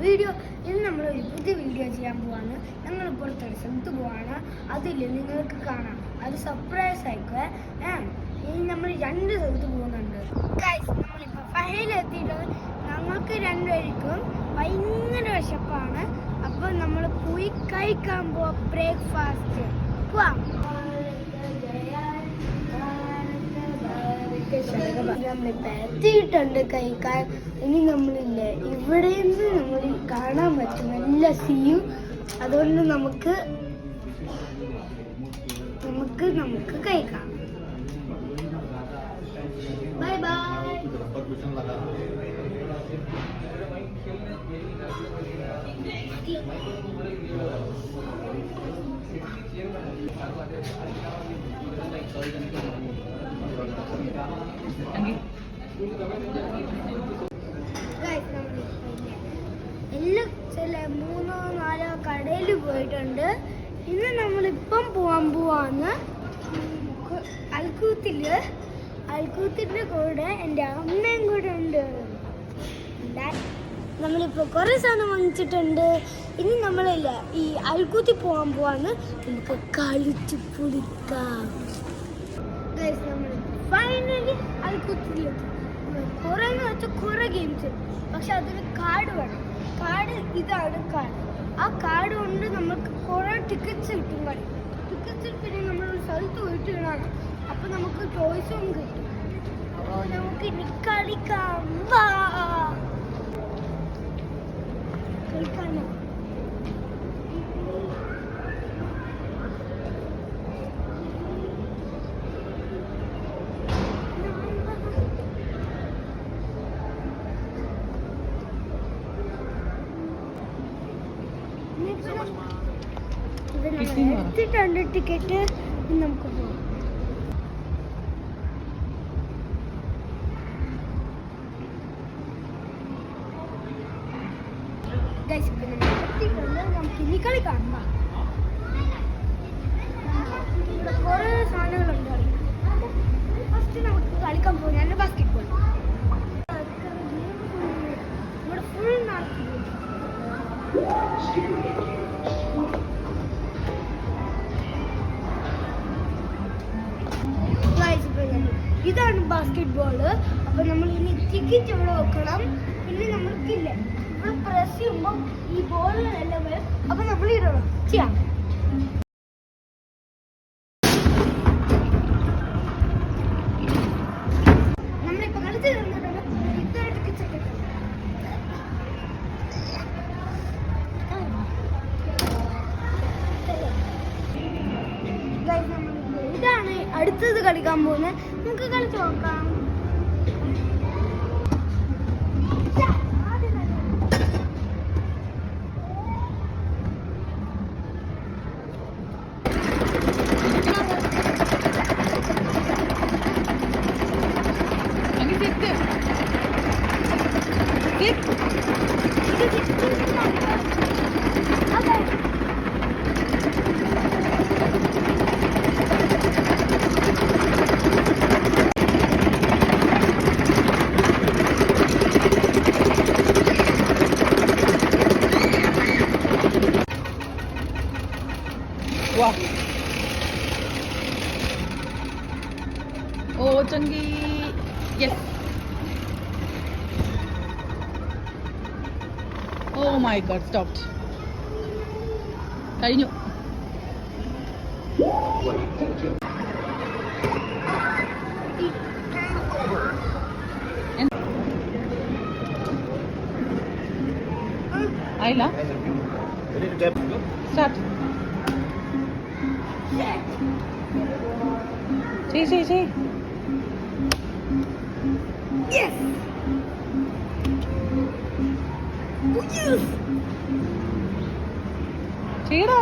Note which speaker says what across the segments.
Speaker 1: Video. ഇന്ന് നമ്മളൊരു പുതിയ വീഡിയോ ചെയ്യാൻ പോവാണ്. ഞങ്ങൾ പുറത്തൊരു സ്ഥലത്ത് പോവാണ്. അതിൽ നിങ്ങൾക്ക് കാണാം. അത് സർപ്രൈസ് ആയിക്കോട്ടെ. ഇനി നമ്മൾ 2 സ്ഥലത്ത് പോകുന്നുണ്ട്. നമ്മളിപ്പോൾ ഫഹയിലെത്തിയിട്ട് ഞങ്ങൾക്ക് 2 പേർക്കും ഭയങ്കര വിശപ്പാണ്. അപ്പോൾ നമ്മൾ പോയി കഴിക്കാൻ പോവാം. ബ്രേക്ക്ഫാസ്റ്റ് പോവാം. നമ്മളിപ്പോൾ എത്തിയിട്ടുണ്ട് കഴിക്കാൻ. ഇനി നമ്മളില്ലേ ഇവിടെ നിന്ന് നമ്മൾ കാണാൻ പറ്റും നല്ല സീയും. അതുകൊണ്ട് നമുക്ക് കഴിക്കാം. Bye bye. എല്ലാം ചില 3-4 കടയിൽ പോയിട്ടുണ്ട്. ഇന്ന് നമ്മളിപ്പം പോവാൻ പോവാന്ന് അൽക്കൂത്തിന്റെ കൂടെ എൻ്റെ അമ്മയും കൂടെ ഉണ്ട്. നമ്മളിപ്പോൾ കുറേ സാധനം വാങ്ങിച്ചിട്ടുണ്ട്. ഇനി നമ്മളില്ല ഈ അൽക്കൂത്തി പോകാൻ പോവാന്ന്. നമുക്ക് കളിച്ച് പൊളിക്കാം. നമ്മൾ ഫൈനലി അൽക്കൂത്തിലെത്തി. കുറേ എന്ന് വെച്ചാൽ കുറേ ഗെയിംസ്, പക്ഷെ അതിന് കാർഡ് വേണം. ഇതാണ് കാർഡ്. ആ കാർഡ് കൊണ്ട് നമുക്ക് കുറേ ടിക്കറ്റ്സ് കിട്ടും. ടിക്കറ്റ്സിൽ പിന്നെ നമ്മളൊരു സ്ഥലത്ത് പോയിട്ട് കാണാം. അപ്പം നമുക്ക് ചോയ്സും കിട്ടും. അപ്പോൾ നമുക്ക് ഇനി കളിക്കാം. കളിക്കാനോ? എടുത്തിട്ടുണ്ട് ടിക്കറ്റ്. നമുക്ക് പോകാം. നമുക്ക് ഇനി കളിക്കാം. കുറേ സാധനങ്ങളുണ്ട്. ഫസ്റ്റ് നമുക്ക് കളിക്കാൻ പോകുന്നത് ബാസ്കറ്റ് ബോൾ. ഇവിടെ ഫുൾ നടത്തി. ഇതാണ് ബാസ്കറ്റ് ബോള്. അപ്പൊ നമ്മൾ ഇനി ടിക്കറ്റ് ഇവിടെ വെക്കണം. പിന്നെ നമുക്കില്ല ഇവിടെ പ്രസ് ചെയ്യുമ്പോൾ ഈ ബോളിലെല്ലാം വരും. അപ്പൊ നമ്മൾ ഇടണം ചെയ്യാം. നമ്മളിപ്പോ കളിച്ച് തന്നിട്ടുണ്ട്. ഇതായിട്ട് ടിക്കറ്റ് ഇതാണ് അടുത്തത് കളിക്കാൻ പോകുന്നത്. നമുക്ക് കളിച്ച് നോക്കാം.
Speaker 2: Wow. Oh, Changi. Yes. Oh my God, stopped. Karinyo. Ayla. Start. See.
Speaker 1: Yes. Oh, yes.
Speaker 2: Cheera.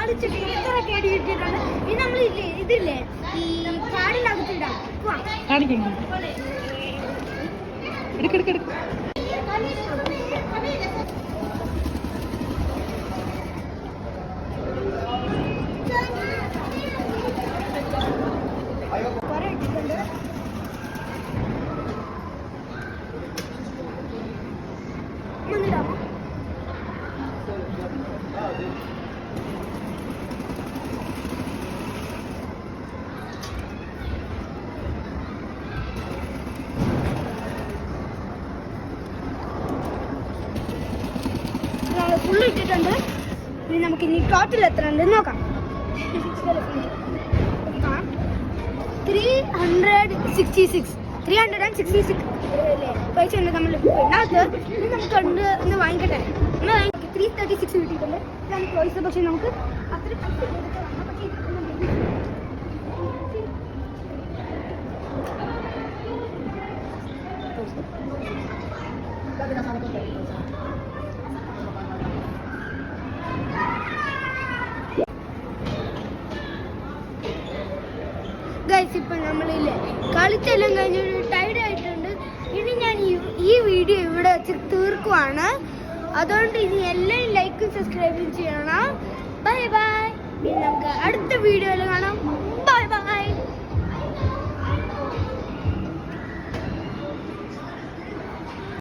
Speaker 1: കളിച്ചിട്ട് ഇത്ര കേടി കിട്ടിയിട്ടുണ്ട്. ഇനി നമ്മളില്ലേ ഇതില്ലേ ഈ കാടിനകത്തിടാം.
Speaker 2: കാണിക്കാം എടുക്കെടുക്കെടുക്ക്
Speaker 1: കുറെ ഇട്ടിട്ടുണ്ട്. ഒന്നിടാമോ? ഫുള്ള് ഇട്ടിട്ടുണ്ട്. ഇനി നമുക്ക് ഇനി ടോട്ടൽ എത്ര ഉണ്ടെന്ന് നോക്കാം. 366 പൈസ ഉണ്ട് നമ്മൾ ഇതിനകത്ത്. ഇനി നമുക്ക് ഒന്ന് വാങ്ങിക്കട്ടെ. 336 കിട്ടിയിട്ടുണ്ട്. ഇതാണ് പൈസ. പക്ഷെ നമുക്ക് അത്ര പൈസ കൊടുക്കണം. പക്ഷേ ഗൈസ് ഇപ്പം നമ്മളില്ലേ കളിച്ചെല്ലാം കഴിഞ്ഞൊരു ടൈഡ് ആയിട്ടുണ്ട്. ഇനി ഞാൻ ഈ വീഡിയോ ഇവിടെ വെച്ച് തീർക്കുവാണ്. അതുകൊണ്ട് ഇനി എല്ലാവരും ലൈക്കും സബ്സ്ക്രൈബും ചെയ്യണം. Bye bye. ഇനി നമുക്ക് അടുത്ത വീഡിയോയിൽ